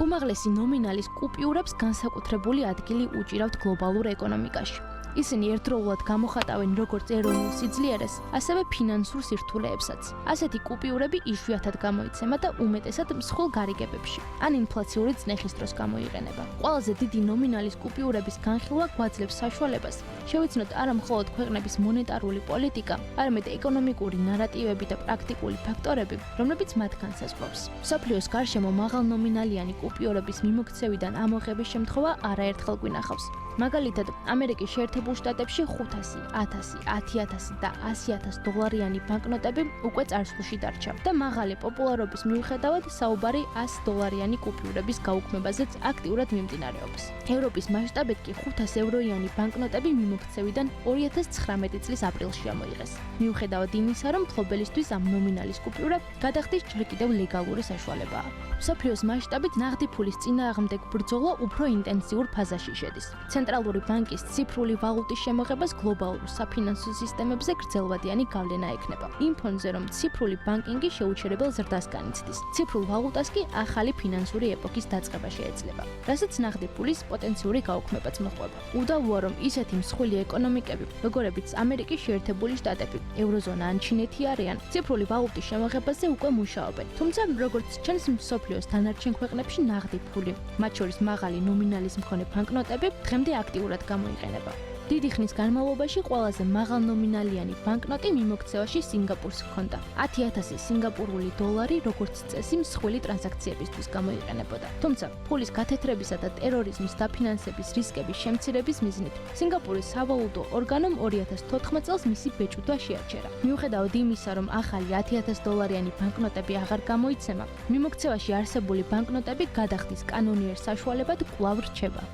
უმაღლესი ნომინალის კუპიურებს განსაკუთრებული ადგილი უჭირავთ გლობალურ ეკონომიკაში. ისინი ერთდროულად გამოხატავენ როგორც ეროვნულ სიძლიერეს, ასევე ფინანსურ სირთულეებსაც. ასეთი კუპიურები იშვიათად გამოიცემა და უმეტესად მსხვილ გარიგებებში, ან ინფლაციური წნეხის დროს გამოიყენება. ყველაზე დიდი ნომინალის კუპიურების განხილვა გვაძლევს საშუალებას შევიცნოთ არა მხოლოდ ქვეყნების მონეტარული პოლიტიკა, არამედ ეკონომიკური ნარატივები და პრაქტიკული ფაქტორები, რომლებიც მათ განსაზღვრავს. მსოფლიოს გარშემო მაღალნომინალიანი კუპიურების მიმოქცევიდან ამოღების შემთხვევა არაერთხელ გვინახავს. მაგალითად, ამერიკის შეერთებულ შტატებში 500, 1000, 10000 და 100000 დოლარიანი ბანკნოტები უკვე წარსულში დარჩა და მაღალი პოპულარობის მიუხედავად საუბარი 100 დოლარიანი კუპიურების გაუქმებაზეც აქტიურად მიმდინარეობს. ევროპის მასშტაბით კი 500 ევროიანი ბანკნოტები მიმოქცევიდან 2019 წლის აპრილში ამოიღეს. მიუხედავად იმისა, რომ მფლობელისთვის ამ ნომინალის კუპიურა გადახდის ჯერ კიდევ ლეგალური საშუალებაა. მსოფლიოს მასშტაბით ნაღდი ფულის წინააღმდეგ ბრძოლა უფრო ინტენსიურ ფაზაში შედის. ცენტრალური ბანკის ციფრული ვალუტის შემოღებას გლობალურ საფინანსო სისტემებზე გრძელვადიანი გავლენა ექნება. იმ ფონზე, რომ ციფრული ბანკინგი შეუჩერებელ ზრდას განიცდის. ციფრულ ვალუტას კი ახალი ფინანსური ეპოქის დაწყება შეეძლება, რასაც ნაღდი ფულის პოტენციური გაუქმებაც მოჰყვება. უდავოა, რომ ისეთი მსხვილი ეკონომიკები, როგორებიც ამერიკის შეერთებული შტატები, ევროზონა ან ჩინეთი არიან, ციფრული ვალუტის შემოღებაზე უკვე მუშაობენ. თუმცა, როგორც ჩანს, მსოფლიოს დანარჩენ ქვეყნებში ნაღდი ფული, მათ შორის მაღალი ნომინალის მქონე ბანკნოტები, დღემდე აქტიურად გამოიყენება. დიდი ხნის განმავლობაში ყველაზე მაღალნომინალიანი ბანკნოტი მიმოქცევაში სინგაპურს ჰქონდა. 10000 სინგაპურული დოლარი როგორც წესი მსხვილი ტრანზაქციებისთვის გამოიყენებოდა. თუმცა, ფულის გათეთრებისა და ტერორიზმის დაფინანსების რისკების შემცირების მიზნით, სინგაპურის სავალუტო ორგანომ 2014 წელს მისი ბეჭვდვა შეაჩერა. მიუხედავად იმისა, რომ ახალი 10000 დოლარიანი ბანკნოტები აღარ გამოიცემა, მიმოქცევაში არსებული ბანკნოტები გადახდის კანონიერ საშუალებად კვლავ რჩება.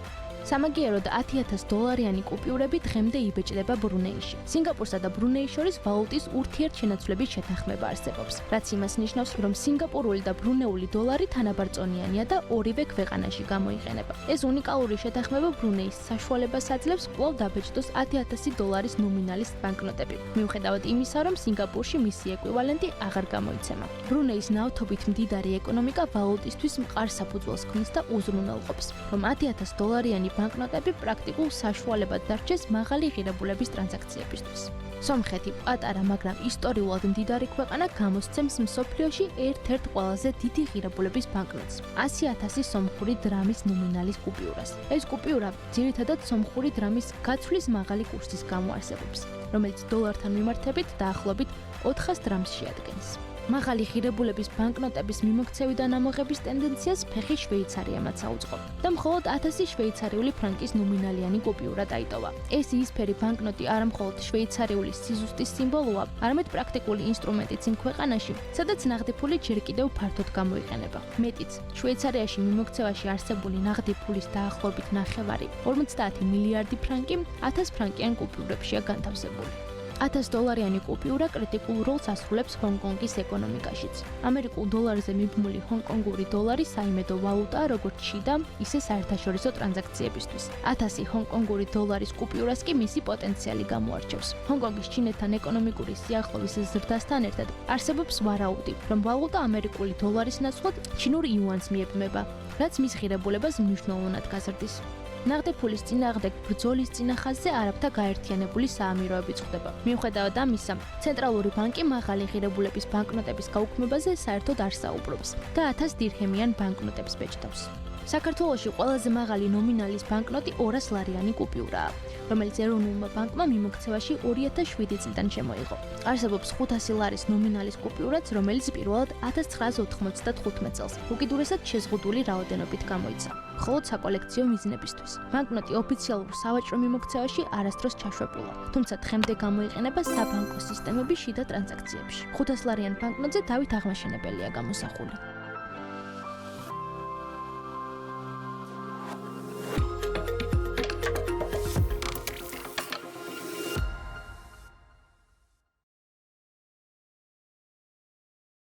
სამაგიეროდ 10000 დოლარიანი კუპიურები დღემდე იბეჭდება ბრუნეიში. სინგაპურსა და ბრუნეის შორის ვალუტის ურთიერთშენაცვლების შეთანხმება არსებობს, რაც იმას ნიშნავს, რომ სინგაპურული და ბრუნეული დოლარი თანაბარწონიანია და ორივე ქვეყანაში გამოიყენება. ეს უნიკალური შეთანხმება ბრუნეის საშუალებას აძლევს კვლავ დაბეჭდოს 10000 დოლარის ნომინალის ბანკნოტები, მიუხედავად იმისა, რომ სინგაპურში მისი ეკვივალენტი აღარ გამოიცემა. ბრუნეის ნავთობით მდიდარი ეკონომიკა ვალუტისთვის მყარ საფუძველს ქმნის და უზრუნველყოფს, რომ 10000 დოლარიანი ბანკნოტები პრაქტიკულ საშუალებად დარჩეს მაღალი ღირებულების ტრანზაქციებისთვის. სომხეთი, პატარა, მაგრამ ისტორიულად მდიდარი ქვეყანა გამოსცემს მსოფლიოში ერთ-ერთ ყველაზე დიდი ღირებულების ბანკნოტს, 100000 სომხური დრამის ნომინალის კუპიურას. ეს კუპიურა ძირითადად სომხური დრამის გაცვლის მაღალი კურსის გამო არსებობს, რომელიც დოლართან მიმართებით დაახლოებით 400 დრამს შეადგენს. მაღალი ღირებულების ბანკნოტების მიმოქცევიდან ამოღების ტენდენციას ფეხი შვეიცარიამაც აუწყო და მხოლოდ 1000 შვეიცარიული ფრანკის ნომინალიანი კუპიურა დაიტოვა. ეს იისფერი ბანკნოტი არა მხოლოდ შვეიცარიული სიზუსტის სიმბოლოა, არამედ პრაქტიკული ინსტრუმენტიც იმ ქვეყანაში, სადაც ნაღდი ფული ჯერ კიდევ ფართოდ გამოიყენება. მეტიც, შვეიცარიაში მიმოქცევაში არსებული ნაღდი ფულის დაახლოებით 9 50 მილიარდი ფრანკი 1000 ფრანკიან კუპიურებშია განთავსებული. 1000 დოლარიანი კუპიურა კრიტიკულ როლს ასრულებს ჰონკონგის ეკონომიკაშიც. ამერიკულ დოლარზე მიბმული ჰონკონგური დოლარი საიმედო ვალუტაა როგორც შიდა, ისე საერთაშორისო ტრანზაქციებისთვის. 1000 ჰონკონგური დოლარის კუპიურას კი მისი პოტენციალი გამოარჩევს. ჰონკონგის ჩინეთთან ეკონომიკური სიახლოვის ზრდასთან ერთად არსებობს ვარაუდი, რომ ვალუტა ამერიკული დოლარის ნაცვლად ჩინურ იუანს მიებმება, რაც მის ღირებულებას მნიშვნელოვნად გაზრდის. ნაღდი ფულის წინააღმდეგ ბრძოლის წინახაზზე არაბთა გაერთიანებული საამიროებიც ხდება. მიუხედავად ამისა, ცენტრალური ბანკი მაღალი ღირებულების ბანკნოტების გაუქმებაზე საერთოდ არ საუბრობს და 1000 დირჰემიან ბანკნოტებს ბეჭდავს. საქართველოში ყველაზე მაღალი ნომინალის ბანკნოტი 200 ლარიანი კუპიურაა, რომელიც ეროვნულმა ბანკმა მიმოქცევაში 2007 წლიდან შემოიღო. არსებობს 500 ლარის ნომინალის კუპიურაც, რომელიც პირველად 1995 წელს უკიდურესად შეზღუდული რაოდენობით გამოიცა, მხოლოდ საკოლექციო მიზნებისთვის. ბანკნოტი ოფიციალურ სავაჭრო მიმოქცევაში არასდროს ჩაშვებულა, თუმცა დღემდე გამოიყენება საბანკო სისტემების შიდა ტრანზაქციებში. 500 ლარიან ბანკნოტზე დავით აღმაშენებელია გამოსახული.